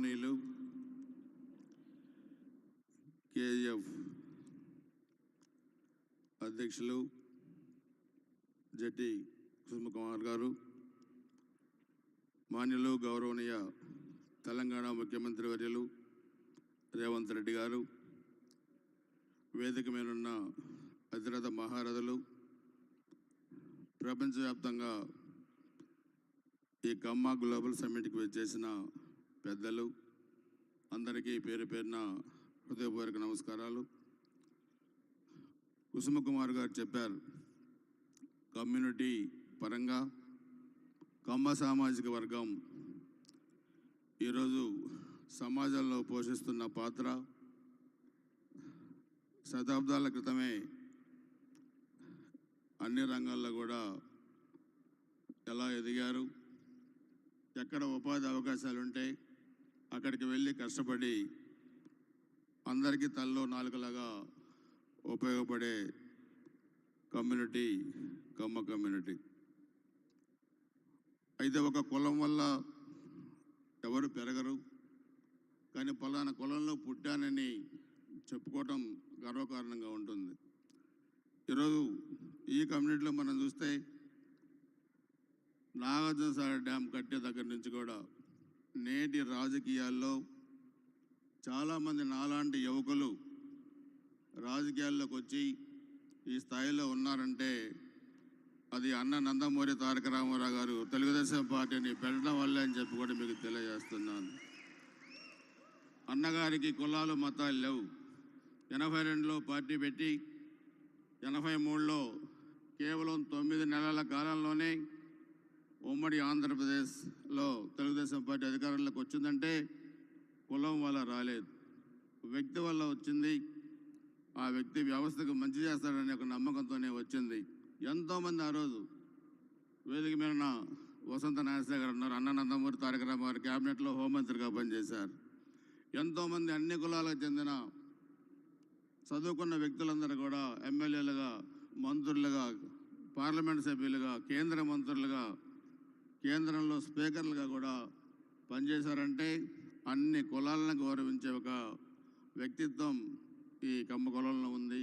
గౌరవనీయులు కేజీఎఫ్ అధ్యక్షులు జట్టి కుసుమ కుమార్ గారు, మాన్యులు గౌరవనీయ తెలంగాణ ముఖ్యమంత్రి వర్యులు రేవంత్ రెడ్డి గారు, వేదిక మీదున్న అధిరథ మహారథులు, ప్రపంచవ్యాప్తంగా ఈ కమ్మ గ్లోబల్ సమ్మిట్కి వచ్చేసిన పెద్దలు అందరికీ పేరు పేరున హృదయపూర్వక నమస్కారాలు. కుసుమ కుమార్ గారు చెప్పారు, కమ్యూనిటీ పరంగా కమ్మ సామాజిక వర్గం ఈరోజు సమాజంలో పోషిస్తున్న పాత్ర శతాబ్దాల క్రితమే అన్ని రంగాల్లో కూడా ఎలా ఎదిగారు, ఎక్కడ ఉపాధి అవకాశాలు ఉంటే అక్కడికి వెళ్ళి కష్టపడి అందరికీ తల్లో నాలుకలాగా ఉపయోగపడే కమ్యూనిటీ కమ్మ కమ్యూనిటీ. అయితే ఒక కులం వల్ల ఎవరు పెరగరు, కానీ పలానా కులంలో పుట్టానని చెప్పుకోవటం గర్వకారణంగా ఉంటుంది. ఈరోజు ఈ కమ్యూనిటీలో మనం చూస్తే నాగార్జునసాగర్ డ్యామ్ కట్టే దగ్గర నుంచి కూడా నేటి రాజకీయాల్లో చాలామంది నాలాంటి యువకులు రాజకీయాల్లోకి వచ్చి ఈ స్థాయిలో ఉన్నారంటే అది అన్న నందమూరి తారక రామారావు గారు తెలుగుదేశం పార్టీని పెట్టడం వల్లే అని చెప్పి కూడా మీకు తెలియజేస్తున్నాను. అన్నగారికి కులాలు మతాలు లేవు. 82లో పార్టీ పెట్టి 83లో కేవలం 9 నెలల కాలంలోనే ఉమ్మడి ఆంధ్రప్రదేశ్లో తెలుగుదేశం పార్టీ అధికారంలోకి వచ్చిందంటే కులం వల్ల రాలేదు, వ్యక్తి వల్ల వచ్చింది. ఆ వ్యక్తి వ్యవస్థకు మంచి చేస్తాడనే ఒక నమ్మకంతోనే వచ్చింది. ఎంతోమంది ఆ రోజు వేదిక మీద వసంత నాగేశ్వర గారు ఉన్నారు, అన్న నందమూరి తారక రామారావు క్యాబినెట్లో హోంమంత్రిగా పనిచేశారు. ఎంతోమంది అన్ని కులాలకు చెందిన చదువుకున్న వ్యక్తులందరూ కూడా ఎమ్మెల్యేలుగా, మంత్రులుగా, పార్లమెంట్ సభ్యులుగా, కేంద్ర మంత్రులుగా, కేంద్రంలో స్పీకర్లుగా కూడా పనిచేశారంటే అన్ని కులాలను గౌరవించే ఒక వ్యక్తిత్వం ఈ కమ్మ కులంలో ఉంది,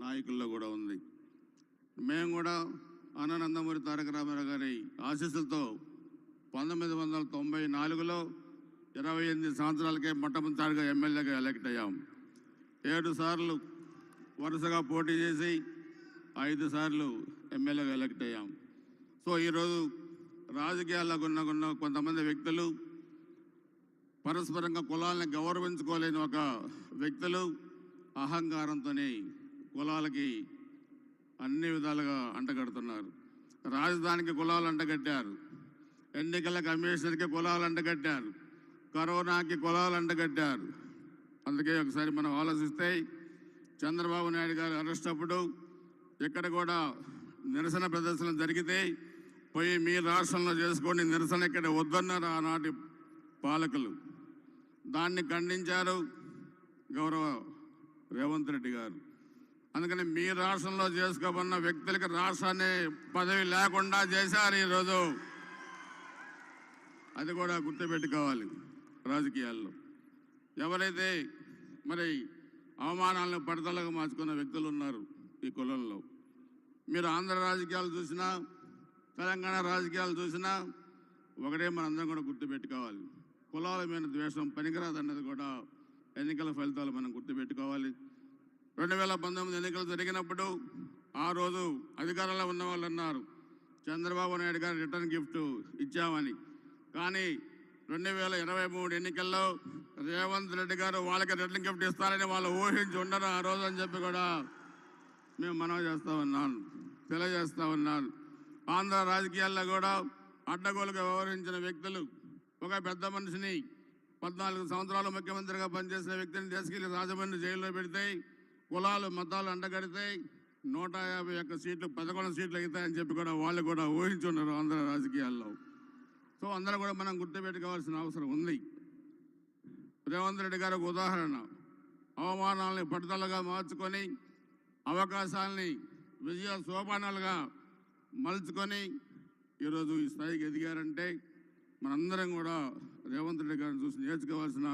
నాయకుల్లో కూడా ఉంది. మేము కూడా అన్న నందమూరి తారక రామారావు గారి ఆశీస్సులతో 1994లో 28 సంవత్సరాలకే మొట్టమొదటిసారిగా ఎమ్మెల్యేగా ఎలక్ట్ అయ్యాం. 7 సార్లు వరుసగా పోటీ చేసి 5 సార్లు ఎమ్మెల్యేగా ఎలక్ట్ అయ్యాం. సో ఈరోజు రాజకీయాల్లో ఉన్న కొంతమంది వ్యక్తులు పరస్పరంగా కులాలను గౌరవించుకోలేని ఒక వ్యక్తులు అహంకారంతోనే కులాలకి అన్ని విధాలుగా అంటగడుతున్నారు. రాజధానికి కులాలు అంటగట్టారు, ఎన్నికల కమిషనర్కి కులాలు అంటగట్టారు, కరోనాకి కులాలు అంటగట్టారు. అందుకే ఒకసారి మనం ఆలోచిస్తే చంద్రబాబు నాయుడు గారు అరెస్ట్ అప్పుడు ఇక్కడ కూడా నిరసన ప్రదర్శన జరిగితే పోయి మీ రాష్ట్రంలో చేసుకోండి, నిరసన ఇక్కడ వద్దన్నారు ఆనాటి పాలకులు. దాన్ని ఖండించారు గౌరవ రేవంత్ రెడ్డి గారు. అందుకని మీ రాష్ట్రంలో చేసుకోబడిన వ్యక్తులకి రాష్ట్రాన్ని పదవి లేకుండా చేశారు ఈరోజు. అది కూడా గుర్తుపెట్టుకోవాలి. రాజకీయాల్లో ఎవరైతే మరి అవమానాలను పడతలుగా మార్చుకున్న వ్యక్తులు ఉన్నారు ఈ కులంలో, మీరు ఆంధ్ర రాజకీయాలు చూసినా తెలంగాణ రాజకీయాలు చూసినా ఒకటే మనందరం కూడా గుర్తుపెట్టుకోవాలి, కులాల మీద ద్వేషం పనికిరాదన్నది కూడా ఎన్నికల ఫలితాలు మనం గుర్తుపెట్టుకోవాలి. 2019 ఎన్నికలు జరిగినప్పుడు ఆ రోజు అధికారంలో ఉన్న వాళ్ళు అన్నారు చంద్రబాబు నాయుడు గారు రిటర్న్ గిఫ్ట్ ఇచ్చామని. కానీ 2023 ఎన్నికల్లో రేవంత్ రెడ్డి గారు వాళ్ళకి రిటర్న్ గిఫ్ట్ ఇస్తారని వాళ్ళు ఊహించి ఉండరు ఆ రోజు అని చెప్పి కూడా మేము మనవి చేస్తూ ఉన్నాను, తెలియజేస్తూ ఉన్నాను. ఆంధ్ర రాజకీయాల్లో కూడా అడ్డగోలుగా వ్యవహరించిన వ్యక్తులు, ఒక పెద్ద మనిషిని 14 సంవత్సరాలు ముఖ్యమంత్రిగా పనిచేసిన వ్యక్తిని తీసుకెళ్లి రాజమండ్రి జైల్లో పెడితే కులాలు మతాలు అంటగడితే 151 సీట్లు 11 సీట్లు అవుతాయని చెప్పి కూడా వాళ్ళు కూడా ఊహించున్నారు ఆంధ్ర రాజకీయాల్లో. సో అందరూ కూడా మనం గుర్తుపెట్టుకోవాల్సిన అవసరం ఉంది. రేవంత్ రెడ్డి గారు ఒక ఉదాహరణ, అవమానాలని పట్టుదలగా మార్చుకొని అవకాశాలని విజయ సోపానాలుగా మలుచుకొని ఈరోజు ఈ స్థాయికి ఎదిగారంటే మనందరం కూడా రేవంత్ రెడ్డి గారిని చూసి నేర్చుకోవాల్సిన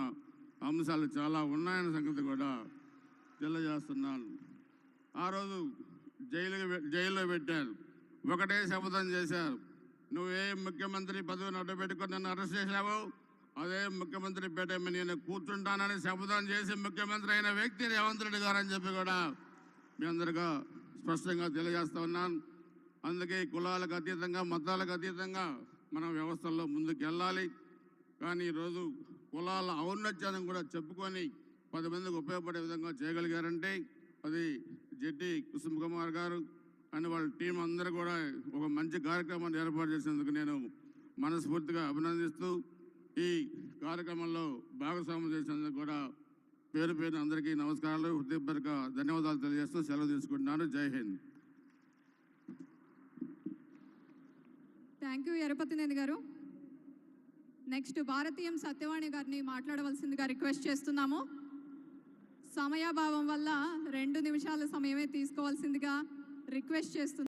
అంశాలు చాలా ఉన్నాయన్న సంగతి కూడా తెలియజేస్తున్నాను. ఆ రోజు జైల్లో పెట్టారు, ఒకటే శపథం చేశారు. నువ్వు ఏ ముఖ్యమంత్రి పదవిని అడ్డుపెట్టుకొని నన్ను అరెస్ట్ చేసావు, అదే ముఖ్యమంత్రి పెట్టేమని నేను కూర్చుంటానని శపథం చేసి ముఖ్యమంత్రి అయిన వ్యక్తి రేవంత్ రెడ్డి గారు అని చెప్పి కూడా మీ అందరిగా స్పష్టంగా తెలియజేస్తా ఉన్నాను. అందుకే కులాలకు అతీతంగా, మతాలకు అతీతంగా మనం వ్యవస్థల్లో ముందుకు వెళ్ళాలి. కానీ ఈరోజు కులాల ఔన్నత్యాన్ని కూడా చెప్పుకొని 10 మందికి ఉపయోగపడే విధంగా చేయగలిగారంటే అది జెట్టి కుసుమ్ కుమార్ గారు అండ్ వాళ్ళ టీం అందరూ కూడా ఒక మంచి కార్యక్రమాన్ని ఏర్పాటు చేసేందుకు నేను మనస్ఫూర్తిగా అభినందిస్తూ ఈ కార్యక్రమంలో భాగస్వామ్యం చేసేందుకు కూడా పేరు పేరు అందరికీ నమస్కారాలు, హృదయపూర్వక ధన్యవాదాలు తెలియజేస్తూ సెలవు తీసుకుంటున్నాను. జై హింద్. థ్యాంక్ యూ ఎరపతినేని గారు. నెక్స్ట్ భారతీయం సత్యవాణి గారిని మాట్లాడవలసిందిగా రిక్వెస్ట్ చేస్తున్నాము. సమయాభావం వల్ల 2 నిమిషాల సమయమే తీసుకోవాల్సిందిగా రిక్వెస్ట్ చేస్తున్నాము.